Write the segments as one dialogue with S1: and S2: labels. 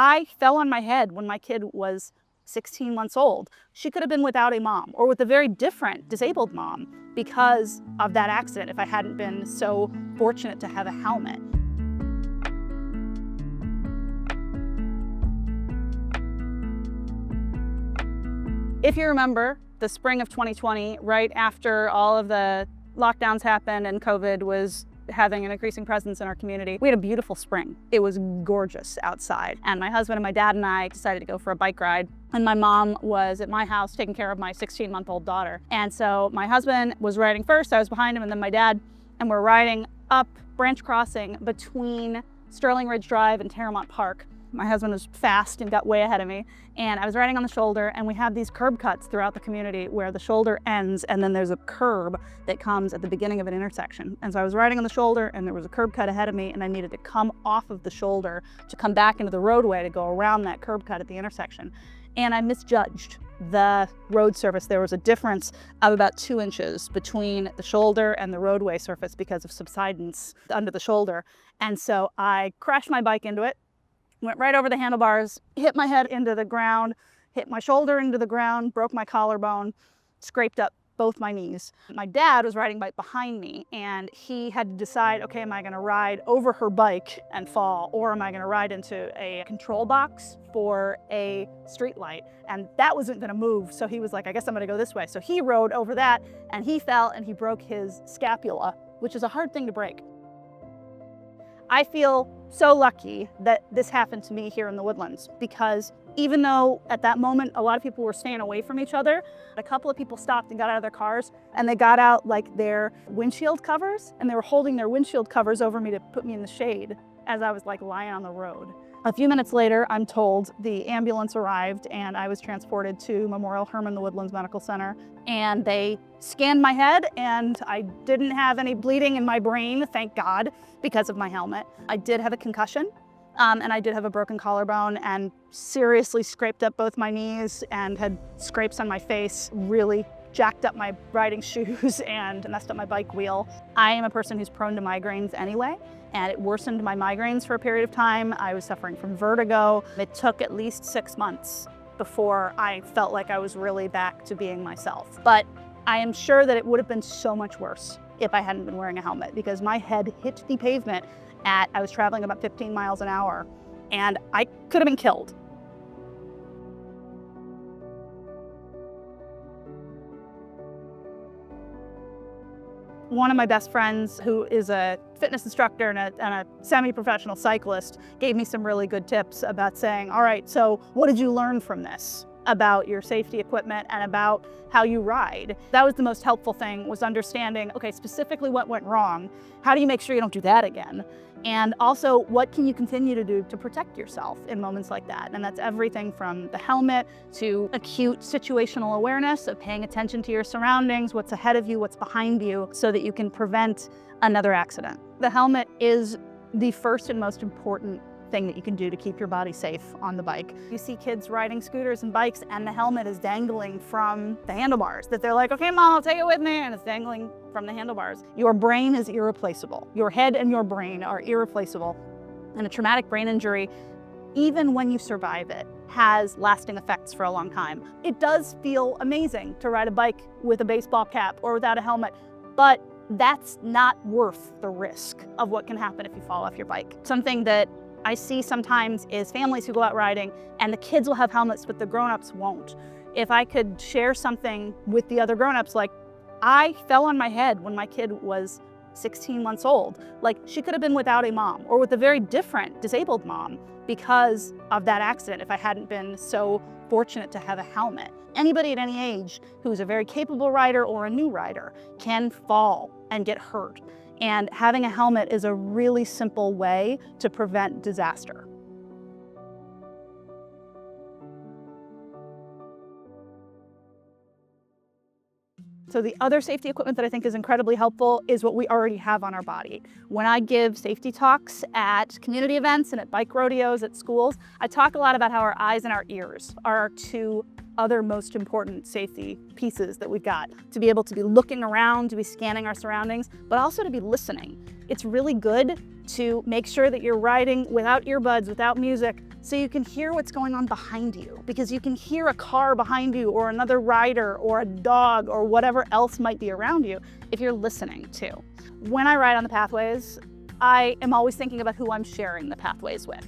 S1: I fell on my head when my kid was 16 months old. She could have been without a mom or with a very different disabled mom because of that accident if I hadn't been so fortunate to have a helmet. If you remember the spring of 2020, right after all of the lockdowns happened and COVID was having an increasing presence in our community, we had a beautiful spring. It was gorgeous outside. And my husband and my dad and I decided to go for a bike ride. And my mom was at my house taking care of my 16-month-old daughter. And so my husband was riding first, I was behind him, and then my dad, and we're riding up Branch Crossing between Sterling Ridge Drive and Terramont Park. My husband was fast and got way ahead of me, and I was riding on the shoulder, and we have these curb cuts throughout the community where the shoulder ends and then there's a curb that comes at the beginning of an intersection. And so I was riding on the shoulder and there was a curb cut ahead of me, and I needed to come off of the shoulder to come back into the roadway to go around that curb cut at the intersection. And I misjudged the road surface. There was a difference of about 2 inches between the shoulder and the roadway surface because of subsidence under the shoulder. And so I crashed my bike into it, went right over the handlebars, hit my head into the ground, hit my shoulder into the ground, broke my collarbone, scraped up both my knees. My dad was riding bike behind me, and he had to decide, okay, am I gonna ride over her bike and fall, or am I gonna ride into a control box for a street light? And that wasn't gonna move, so he was like, I guess I'm gonna go this way. So he rode over that, and he fell and he broke his scapula, which is a hard thing to break. I feel so lucky that this happened to me here in the Woodlands, because even though at that moment a lot of people were staying away from each other, a couple of people stopped and got out of their cars, and they got out like their windshield covers, and they were holding their windshield covers over me to put me in the shade as I was like lying on the road. A few minutes later, I'm told the ambulance arrived and I was transported to Memorial Hermann, the Woodlands Medical Center, and they scanned my head, and I didn't have any bleeding in my brain, thank God, because of my helmet. I did have a concussion, and I did have a broken collarbone and seriously scraped up both my knees and had scrapes on my face, really jacked up my riding shoes and messed up my bike wheel. I am a person who's prone to migraines anyway, and it worsened my migraines for a period of time. I was suffering from vertigo. It took at least 6 months before I felt like I was really back to being myself. But I am sure that it would have been so much worse if I hadn't been wearing a helmet, because my head hit the pavement I was traveling about 15 miles an hour, and I could have been killed. One of my best friends, who is a fitness instructor and a semi-professional cyclist, gave me some really good tips about saying, all right, so what did you learn from this about your safety equipment and about how you ride? That was the most helpful thing, was understanding, okay, specifically what went wrong, how do you make sure you don't do that again? And also, what can you continue to do to protect yourself in moments like that? And that's everything from the helmet to acute situational awareness of paying attention to your surroundings, what's ahead of you, what's behind you, so that you can prevent another accident. The helmet is the first and most important thing that you can do to keep your body safe on the bike. You see kids riding scooters and bikes, and the helmet is dangling from the handlebars, that they're like, okay, mom, I'll take it with me, and it's dangling from the handlebars. Your brain is irreplaceable. Your head and your brain are irreplaceable. And a traumatic brain injury, even when you survive it, has lasting effects for a long time. It does feel amazing to ride a bike with a baseball cap or without a helmet, but that's not worth the risk of what can happen if you fall off your bike. Something that I see sometimes is families who go out riding and the kids will have helmets, but the grown-ups won't. If I could share something with the other grown-ups, like, I fell on my head when my kid was 16 months old. Like, she could have been without a mom or with a very different disabled mom because of that accident if I hadn't been so fortunate to have a helmet. Anybody at any age who's a very capable rider or a new rider can fall and get hurt. And having a helmet is a really simple way to prevent disaster. So the other safety equipment that I think is incredibly helpful is what we already have on our body. When I give safety talks at community events and at bike rodeos at schools, I talk a lot about how our eyes and our ears are our two other most important safety pieces that we've got. To be able to be looking around, to be scanning our surroundings, but also to be listening. It's really good to make sure that you're riding without earbuds, without music, so you can hear what's going on behind you, because you can hear a car behind you or another rider or a dog or whatever else might be around you if you're listening to. When I ride on the pathways, I am always thinking about who I'm sharing the pathways with.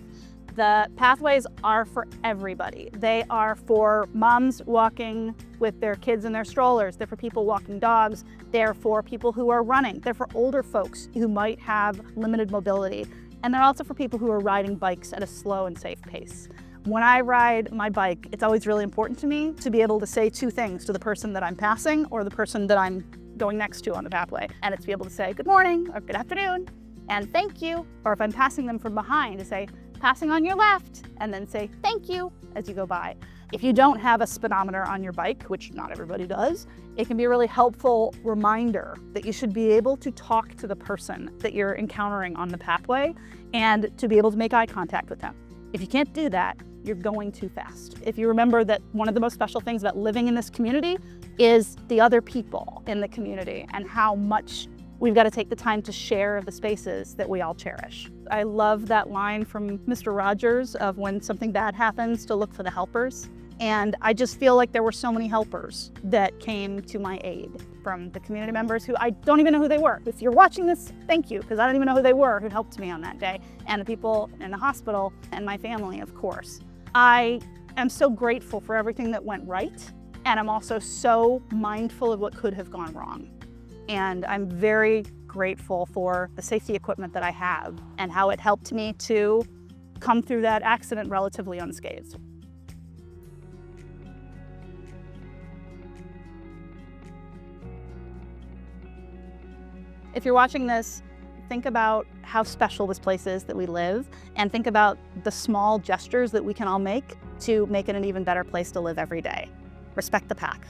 S1: The pathways are for everybody. They are for moms walking with their kids in their strollers. They're for people walking dogs. They're for people who are running. They're for older folks who might have limited mobility. And they're also for people who are riding bikes at a slow and safe pace. When I ride my bike, it's always really important to me to be able to say two things to the person that I'm passing or the person that I'm going next to on the pathway. And it's to be able to say good morning or good afternoon and thank you. Or if I'm passing them from behind, to say passing on your left and then say thank you as you go by. If you don't have a speedometer on your bike, which not everybody does, it can be a really helpful reminder that you should be able to talk to the person that you're encountering on the pathway and to be able to make eye contact with them. If you can't do that, you're going too fast. If you remember that one of the most special things about living in this community is the other people in the community and how much we've got to take the time to share the spaces that we all cherish. I love that line from Mr. Rogers of when something bad happens to look for the helpers. And I just feel like there were so many helpers that came to my aid from the community members who I don't even know who they were. If you're watching this, thank you, because I don't even know who they were who helped me on that day. And the people in the hospital and my family, of course. I am so grateful for everything that went right. And I'm also so mindful of what could have gone wrong. And I'm very grateful for the safety equipment that I have and how it helped me to come through that accident relatively unscathed. If you're watching this, think about how special this place is that we live, and think about the small gestures that we can all make to make it an even better place to live every day. Respect the pack.